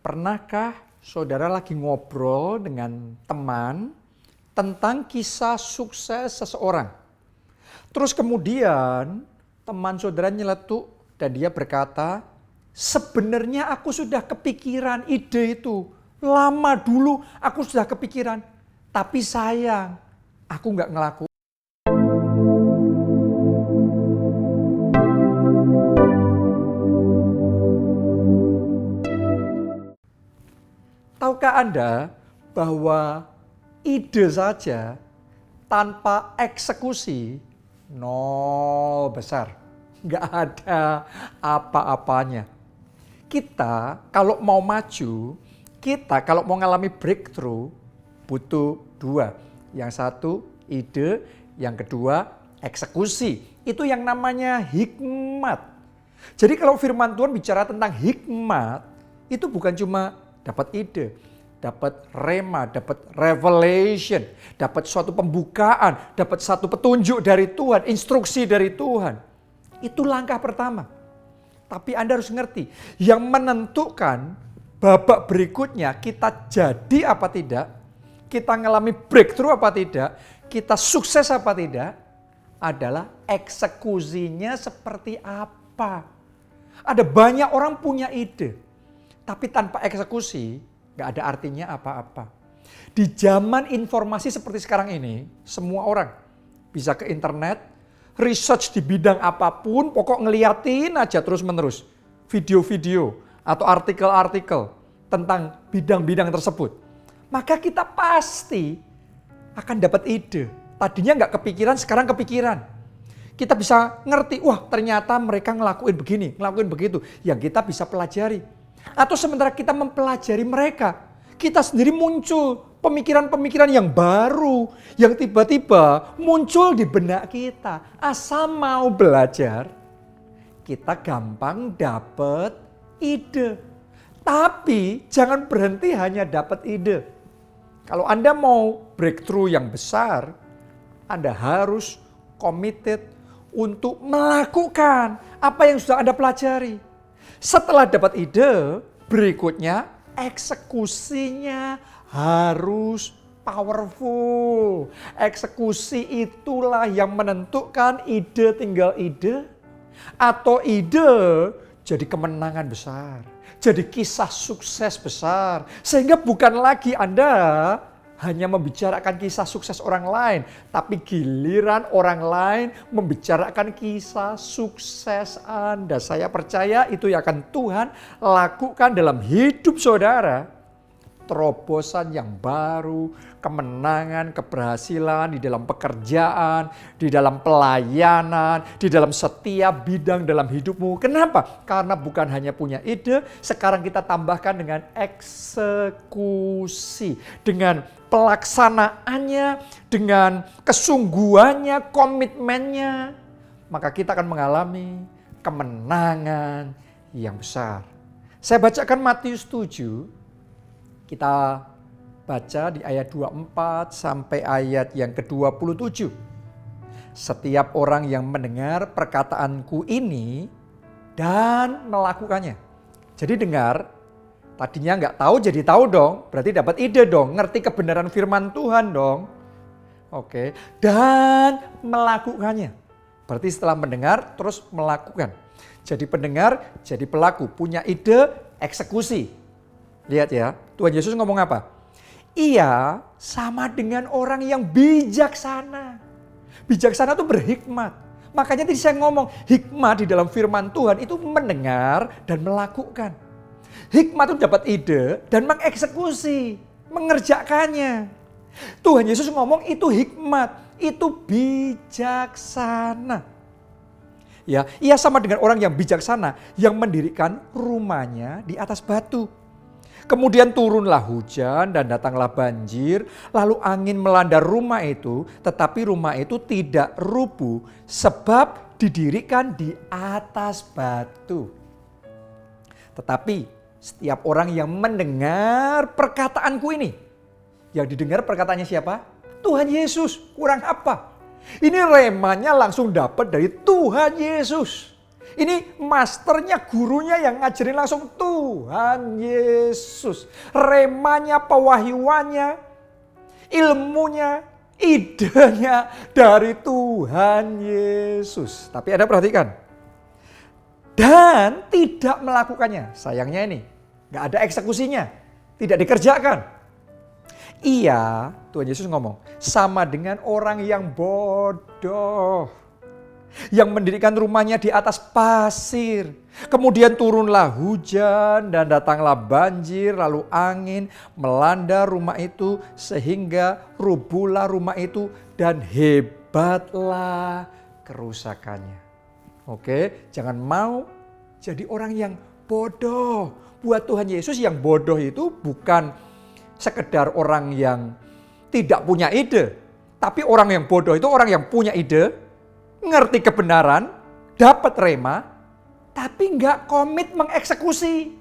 Pernahkah saudara lagi ngobrol dengan teman tentang kisah sukses seseorang? Terus kemudian teman saudara nyeletuk dan dia berkata, sebenarnya aku sudah kepikiran ide itu. Lama dulu aku sudah kepikiran. Tapi sayang, aku nggak ngelakuin. Tahukah Anda bahwa ide saja tanpa eksekusi nol besar. Nggak ada apa-apanya. Kita kalau mau maju, kita kalau mau ngalami breakthrough butuh dua. Yang satu ide, yang kedua eksekusi. Itu yang namanya hikmat. Jadi kalau firman Tuhan bicara tentang hikmat, itu bukan cuma dapat ide, dapat rema, dapat revelation, dapat suatu pembukaan, dapat satu petunjuk dari Tuhan, instruksi dari Tuhan. Itu langkah pertama. Tapi Anda harus ngerti, yang menentukan babak berikutnya kita jadi apa tidak, kita ngalami breakthrough apa tidak, kita sukses apa tidak, adalah eksekusinya seperti apa. Ada banyak orang punya ide, tapi tanpa eksekusi gak ada artinya apa-apa. Di zaman informasi seperti sekarang ini, semua orang bisa ke internet, research di bidang apapun, pokok ngeliatin aja terus-menerus. Video-video atau artikel-artikel tentang bidang-bidang tersebut. Maka kita pasti akan dapat ide. Tadinya gak kepikiran, sekarang kepikiran. Kita bisa ngerti, wah ternyata mereka ngelakuin begini, ngelakuin begitu. Yang kita bisa pelajari. Atau sementara kita mempelajari mereka, kita sendiri muncul pemikiran-pemikiran yang baru, yang tiba-tiba muncul di benak kita. Asal mau belajar, kita gampang dapat ide. Tapi jangan berhenti hanya dapat ide. Kalau Anda mau breakthrough yang besar, Anda harus committed untuk melakukan apa yang sudah Anda pelajari. Setelah dapat ide, berikutnya eksekusinya harus powerful. Eksekusi itulah yang menentukan ide tinggal ide, atau ide jadi kemenangan besar, jadi kisah sukses besar. Sehingga bukan lagi Anda hanya membicarakan kisah sukses orang lain, tapi giliran orang lain membicarakan kisah sukses Anda. Saya percaya itu yang akan Tuhan lakukan dalam hidup saudara. Terobosan yang baru, kemenangan, keberhasilan di dalam pekerjaan, di dalam pelayanan, di dalam setiap bidang dalam hidupmu. Kenapa? Karena bukan hanya punya ide, sekarang kita tambahkan dengan eksekusi, dengan pelaksanaannya, dengan kesungguhannya, komitmennya, maka kita akan mengalami kemenangan yang besar. Saya bacakan Matius 7, kita baca di ayat 24 sampai ayat yang ke-27. Setiap orang yang mendengar perkataanku ini dan melakukannya. Jadi dengar, tadinya nggak tahu jadi tahu dong, berarti dapat ide dong, ngerti kebenaran firman Tuhan dong. Oke, dan melakukannya. Berarti setelah mendengar terus melakukan. Jadi pendengar, jadi pelaku, punya ide, eksekusi. Lihat ya, Tuhan Yesus ngomong apa? Ia sama dengan orang yang bijaksana. Bijaksana itu berhikmat. Makanya tadi saya ngomong, hikmat di dalam firman Tuhan itu mendengar dan melakukan. Hikmat itu dapat ide dan mengeksekusi, mengerjakannya. Tuhan Yesus ngomong itu hikmat, itu bijaksana. Ya, ia sama dengan orang yang bijaksana yang mendirikan rumahnya di atas batu. Kemudian turunlah hujan dan datanglah banjir, lalu angin melanda rumah itu, tetapi rumah itu tidak rubuh sebab didirikan di atas batu. Tetapi setiap orang yang mendengar perkataanku ini, yang didengar perkataannya siapa? Tuhan Yesus. Kurang apa? Ini remanya langsung dapat dari Tuhan Yesus. Ini masternya, gurunya yang ngajarin langsung Tuhan Yesus. Remanya, pewahyuannya, ilmunya, idenya dari Tuhan Yesus. Tapi Anda perhatikan. Dan tidak melakukannya. Sayangnya ini, gak ada eksekusinya. Tidak dikerjakan. Iya, Tuhan Yesus ngomong, sama dengan orang yang bodoh. Yang mendirikan rumahnya di atas pasir. Kemudian turunlah hujan dan datanglah banjir, lalu angin melanda rumah itu sehingga rubuhlah rumah itu dan hebatlah kerusakannya. Oke, jangan mau jadi orang yang bodoh. Buat Tuhan Yesus yang bodoh itu bukan sekedar orang yang tidak punya ide. Tapi orang yang bodoh itu orang yang punya ide, ngerti kebenaran, dapat rema, tapi nggak komit mengeksekusi.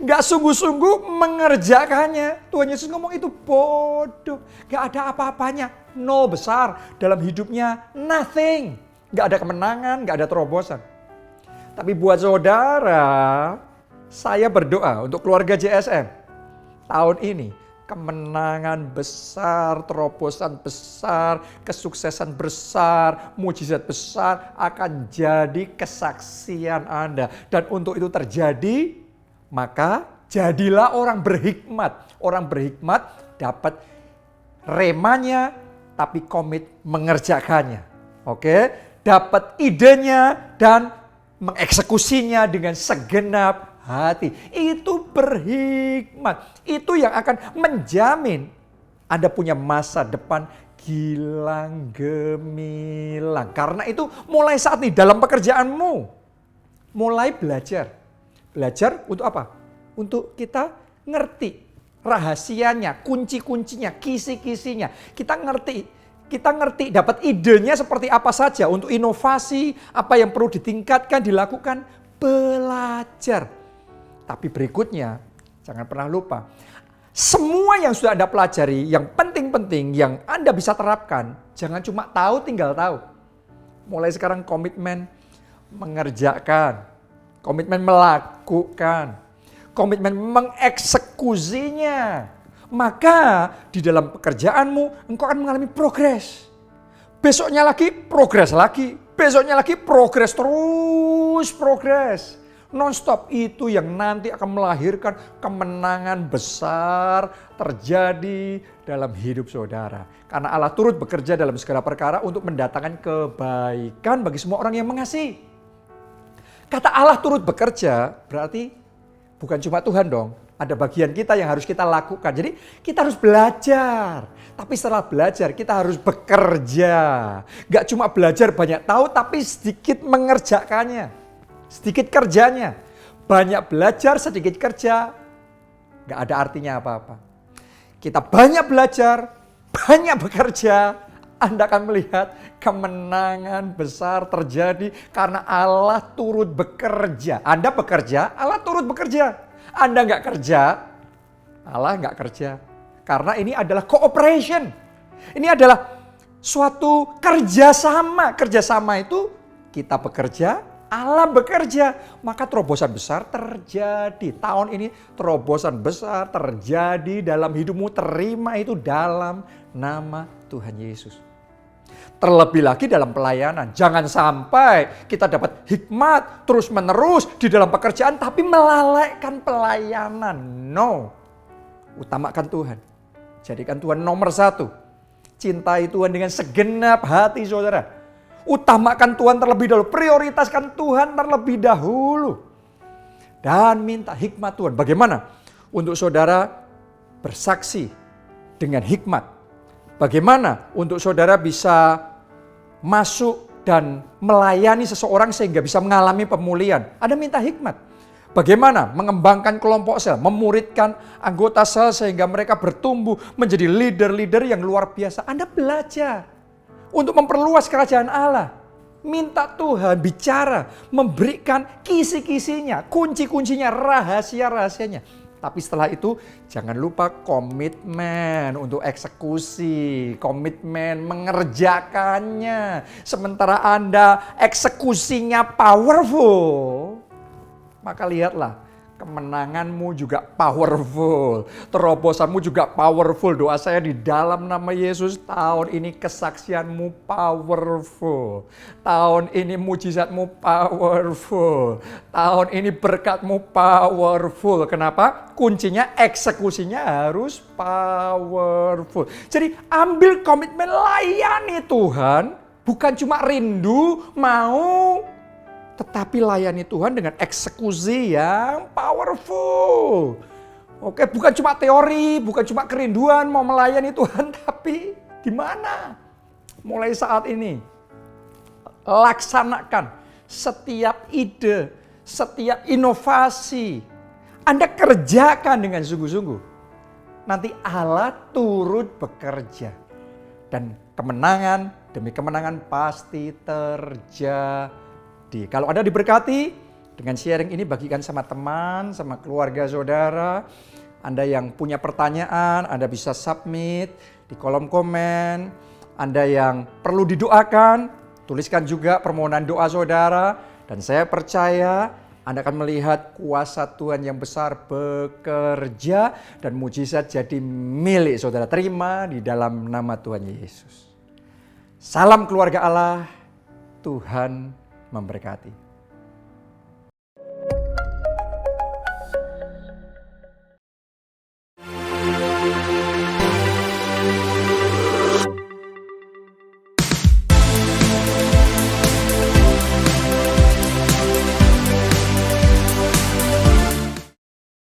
Nggak sungguh-sungguh mengerjakannya. Tuhan Yesus ngomong itu bodoh. Nggak ada apa-apanya. Nol besar dalam hidupnya. Nothing. Nggak ada kemenangan, nggak ada terobosan. Tapi buat saudara, saya berdoa untuk keluarga JSM. Tahun ini kemenangan besar, terobosan besar, kesuksesan besar, mujizat besar akan jadi kesaksian Anda. Dan untuk itu terjadi, maka jadilah orang berhikmat. Orang berhikmat dapat remanya, tapi komit mengerjakannya. Oke, dapat idenya dan mengeksekusinya dengan segenap hati. Itu berhikmat. Itu yang akan menjamin Anda punya masa depan gilang gemilang. Karena itu mulai saat ini dalam pekerjaanmu, mulai belajar. Belajar untuk apa? Untuk kita ngerti rahasianya, kunci-kuncinya, kisi-kisinya. Kita ngerti dapat idenya seperti apa saja untuk inovasi, apa yang perlu ditingkatkan, dilakukan, belajar. Tapi berikutnya, jangan pernah lupa, semua yang sudah Anda pelajari, yang penting-penting, yang Anda bisa terapkan, jangan cuma tahu tinggal tahu. Mulai sekarang komitmen mengerjakan, komitmen melakukan, komitmen mengeksekusinya. Maka di dalam pekerjaanmu, engkau akan mengalami progres. Besoknya lagi, progres lagi. Besoknya lagi, progres terus, progres. Non-stop itu yang nanti akan melahirkan kemenangan besar terjadi dalam hidup saudara. Karena Allah turut bekerja dalam segala perkara untuk mendatangkan kebaikan bagi semua orang yang mengasihi. Kata Allah turut bekerja berarti bukan cuma Tuhan dong. Ada bagian kita yang harus kita lakukan. Jadi kita harus belajar. Tapi setelah belajar kita harus bekerja. Gak cuma belajar banyak tahu tapi sedikit mengerjakannya. Sedikit kerjanya, banyak belajar, sedikit kerja, gak ada artinya apa-apa. Kita banyak belajar, banyak bekerja, Anda akan melihat kemenangan besar terjadi karena Allah turut bekerja. Anda bekerja, Allah turut bekerja. Anda gak kerja, Allah gak kerja. Karena ini adalah cooperation. Ini adalah suatu kerjasama. Kerjasama itu kita bekerja, Allah bekerja, maka terobosan besar terjadi. Tahun ini terobosan besar terjadi dalam hidupmu. Terima itu dalam nama Tuhan Yesus. Terlebih lagi dalam pelayanan. Jangan sampai kita dapat hikmat terus menerus di dalam pekerjaan tapi melalaikan pelayanan. No. Utamakan Tuhan. Jadikan Tuhan nomor satu. Cintai Tuhan dengan segenap hati saudara. Utamakan Tuhan terlebih dahulu, prioritaskan Tuhan terlebih dahulu. Dan minta hikmat Tuhan. Bagaimana untuk saudara bersaksi dengan hikmat? Bagaimana untuk saudara bisa masuk dan melayani seseorang sehingga bisa mengalami pemulihan? Ada minta hikmat. Bagaimana mengembangkan kelompok sel, memuridkan anggota sel sehingga mereka bertumbuh menjadi leader-leader yang luar biasa. Anda belajar. Untuk memperluas kerajaan Allah. Minta Tuhan bicara, memberikan kisi-kisinya, kunci-kuncinya, rahasia-rahasianya. Tapi setelah itu jangan lupa komitmen untuk eksekusi, komitmen mengerjakannya. Sementara Anda eksekusinya powerful, maka lihatlah kemenanganmu juga powerful, terobosanmu juga powerful. Doa saya di dalam nama Yesus, tahun ini kesaksianmu powerful, tahun ini mujizatmu powerful, tahun ini berkatmu powerful. Kenapa? Kuncinya eksekusinya harus powerful. Jadi ambil komitmen, layani Tuhan, bukan cuma rindu, mau, tetapi layani Tuhan dengan eksekusi yang powerful. Oke, bukan cuma teori, bukan cuma kerinduan mau melayani Tuhan, tapi di mana? Mulai saat ini, laksanakan setiap ide, setiap inovasi. Anda kerjakan dengan sungguh-sungguh. Nanti Allah turut bekerja. Dan kemenangan demi kemenangan pasti terjadi. Kalau Anda diberkati dengan sharing ini, bagikan sama teman, sama keluarga saudara. Anda yang punya pertanyaan, Anda bisa submit di kolom komen. Anda yang perlu didoakan, tuliskan juga permohonan doa saudara. Dan saya percaya Anda akan melihat kuasa Tuhan yang besar bekerja dan mujizat jadi milik saudara. Terima di dalam nama Tuhan Yesus. Salam keluarga Allah, Tuhan memberkati.